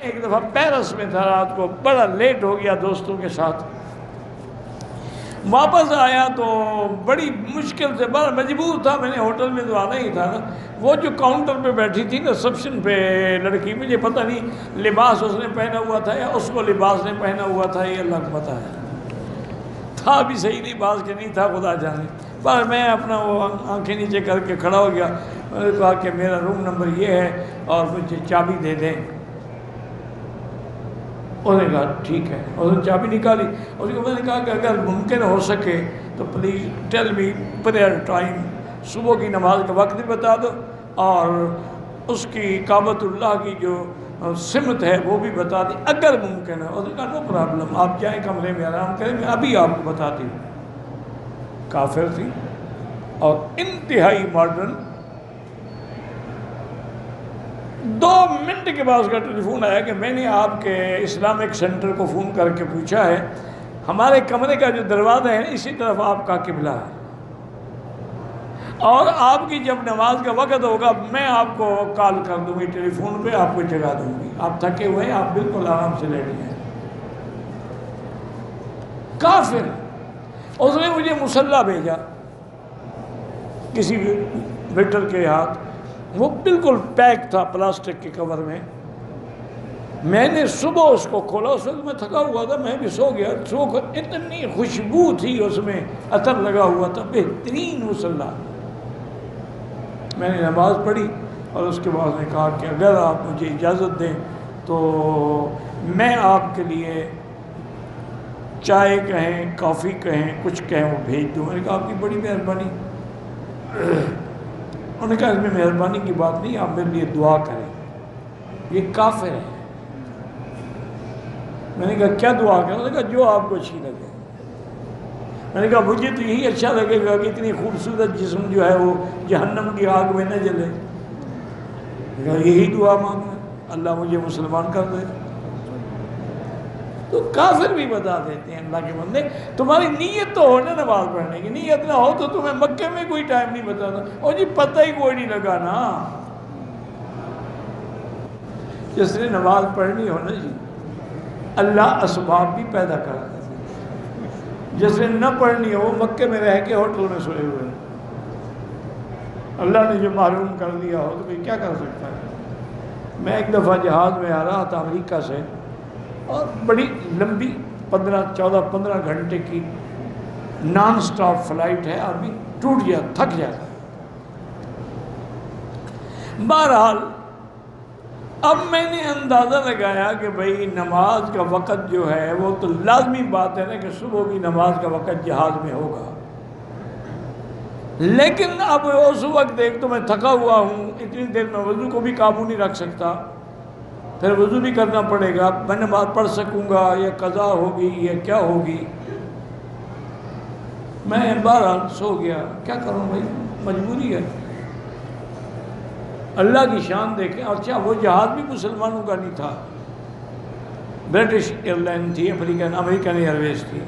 ایک دفعہ پیرس میں تھا، رات کو بڑا لیٹ ہو گیا دوستوں کے ساتھ، واپس آیا تو بڑی مشکل سے، بڑا مجبور تھا، میں نے ہوٹل میں تو آنا ہی تھا نا، وہ جو کاؤنٹر پہ بیٹھی تھی نا ریسپشن پہ لڑکی، مجھے پتہ نہیں لباس اس نے پہنا ہوا تھا یا اس کو لباس نے پہنا ہوا تھا، یہ اللہ کو پتہ ہے، تھا بھی صحیح لباس کہ نہیں تھا خدا جانے، پر میں اپنا وہ آنکھیں نیچے کر کے کھڑا ہو گیا، میں نے کہا کہ میرا روم نمبر یہ ہے اور مجھے چابی دے دیں۔ انہوں نے کہا ٹھیک ہے، اس نے چابی نکالی، اس کو میں نے کہا کہ اگر ممکن ہو سکے تو please tell me prayer time, صبح کی نماز کا وقت بھی بتا دو اور اس کی کعبۃ اللہ کی جو سمت ہے وہ بھی بتا دیں اگر ممکن ہے۔ اس نے کہا نو پرابلم، آپ جائیں کمرے میں آرام کریں، میں ابھی آپ کو بتاتی ہوں۔ کافر تھی اور انتہائی ماڈرن۔ 2 منٹ کے بعد اس کا ٹیلی فون آیا کہ میں نے آپ کے اسلامک سینٹر کو فون کر کے پوچھا ہے، ہمارے کمرے کا جو دروازہ ہے اسی طرف آپ کا قبلہ ہے، اور آپ کی جب نماز کا وقت ہوگا میں آپ کو کال کر دوں گی، ٹیلی فون پہ آپ کو جگا دوں گی، آپ تھکے ہوئے ہیں، آپ بالکل آرام سے لیٹ جائیں۔ کافر، اس نے مجھے مصلی بھیجا کسی ویٹر کے ہاتھ، وہ بالکل پیک تھا پلاسٹک کے کور میں، میں نے صبح اس کو کھولا، اس وقت میں تھکا ہوا تھا، میں بھی سو گیا، سو کر اتنی خوشبو تھی اس میں، عطر لگا ہوا تھا، بہترین مصلی۔ میں نے نماز پڑھی اور اس کے بعد نے کہا کہ اگر آپ مجھے اجازت دیں تو میں آپ کے لیے چائے کہیں، کافی کہیں، کچھ کہیں وہ بھیج دوں۔ میں نے کہا آپ کی بڑی مہربانی۔ انہوں نے کہا اس میں مہربانی کی بات نہیں، آپ میرے لیے دعا کریں، یہ کافر ہے۔ میں نے کہا کیا دعا کریں؟ انہوں نے کہا جو آپ کو اچھی لگے۔ میں نے کہا مجھے تو یہی اچھا لگے گا کہ اتنی خوبصورت جسم جو ہے وہ جہنم کی آگ میں نہ جلے۔ میں نے کہا یہی دعا مانگنا، اللہ مجھے مسلمان کر دے۔ تو کافر بھی بتا دیتے ہیں اللہ کے بندے، تمہاری نیت تو ہو نا نماز پڑھنے کی، نیت نہ ہو تو تمہیں مکے میں کوئی ٹائم نہیں بتاتا، اور جی پتہ ہی کوئی نہیں لگا نا۔ جس نے نماز پڑھنی ہو نا جی، اللہ اسباب بھی پیدا کر دیتا ہے۔ جس نے نہ پڑھنی ہو وہ مکے میں رہ کے ہوٹل میں سوئے ہوئے ہیں، اللہ نے جو معلوم کر دیا ہو تو کوئی کیا کر سکتا ہے۔ میں ایک دفعہ جہاز میں آ رہا تھا امریکہ سے، اور بڑی لمبی 15 گھنٹے کی نان سٹاپ فلائٹ ہے، آدمی ٹوٹ گیا، تھک جاتا۔ بہرحال اب میں نے اندازہ لگایا کہ بھئی نماز کا وقت جو ہے وہ تو لازمی بات ہے نا کہ صبح کی نماز کا وقت جہاز میں ہوگا، لیکن اب اس وقت دیکھ تو میں تھکا ہوا ہوں، اتنی دیر میں وضو کو بھی قابو نہیں رکھ سکتا، پھر وضو بھی کرنا پڑے گا، میں نماز پڑھ سکوں گا یا قضا ہوگی یا کیا ہوگی۔ میں بہرحال سو گیا، کیا کروں بھائی، مجبوری ہے۔ اللہ کی شان دیکھیں، اچھا وہ جہاز بھی مسلمانوں کا نہیں تھا، برٹش ایئر لائن تھی، امریکن ایئر ویز تھی،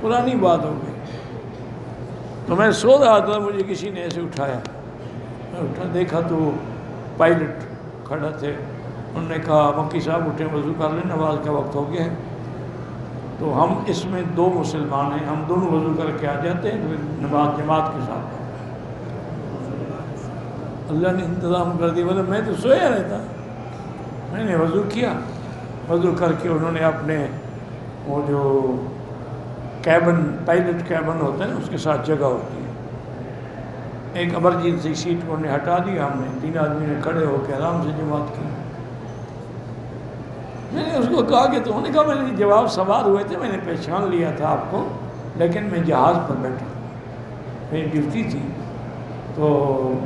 پرانی بات ہو گئی۔ تو میں سو رہا تھا، مجھے کسی نے ایسے اٹھایا، میں اٹھا دیکھا تو پائلٹ کھڑا تھے، انہوں نے کہا مکی صاحب اٹھیں، وضو کر لیں، نماز کا وقت ہو گیا ہے۔ تو ہم اس میں 2 مسلمان ہیں، ہم دونوں وضو کر کے آ جاتے ہیں، نماز جماعت کے ساتھ۔ اللہ نے انتظام کر دیا، بولے میں تو سویا رہتا۔ میں نے وضو کیا، وضو کر کے انہوں نے اپنے وہ جو کیبن، پائلٹ کیبن ہوتا ہے نا، اس کے ساتھ جگہ ہوتی ہے، ایک ایمرجنسی سیٹ کو انہیں ہٹا دیا، ہم نے 3 آدمی نے کھڑے ہو کے آرام سے جماعت کی۔ میں نے اس کو کہا کہ تو انہوں نے کہا میں نے جواب سوال ہوئے تھے، میں نے پہچان لیا تھا آپ کو، لیکن میں جہاز پر بیٹھا، میری ڈیوٹی تھی۔ تو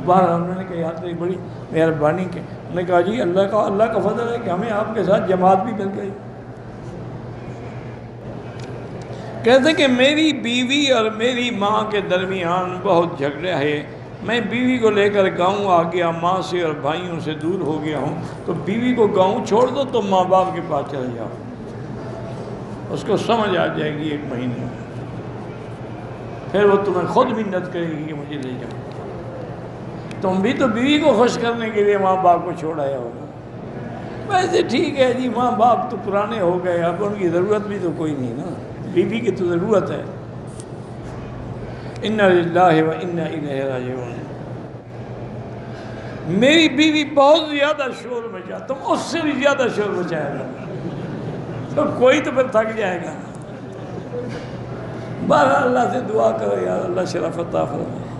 بہرحال میں نے کہا یار تیری بڑی مہربانی کے، میں نے کہا جی اللہ کا فضل ہے کہ ہمیں آپ کے ساتھ جماعت بھی مل گئی۔ کہتے کہ میری بیوی اور میری ماں کے درمیان بہت جھگڑا ہے، میں بیوی کو لے کر گاؤں آ گیا، ماں سے اور بھائیوں سے دور ہو گیا ہوں، تو بیوی کو گاؤں چھوڑ دو تو ماں باپ کے پاس چلے جاؤ، اس کو سمجھ آ جائے گی 1 مہینے میں، پھر وہ تمہیں خود منت کرے گی کہ مجھے لے جاؤ۔ تم بھی تو بیوی کو خوش کرنے کے لیے ماں باپ کو چھوڑ آیا ہوگا، ویسے ٹھیک ہے جی، ماں باپ تو پرانے ہو گئے، اب ان کی ضرورت بھی تو کوئی نہیں نا، بیوی کی تو ضرورت ہے۔ انا للہ و انا الیہ راجعون۔ میری بیوی بہت زیادہ شور مچا، تم اس سے بھی زیادہ شور مچائے گا تو کوئی تو پھر تھک جائے گا۔ بہرحال اللہ سے دعا کرو، یا اللہ شرف عطا فرمائے۔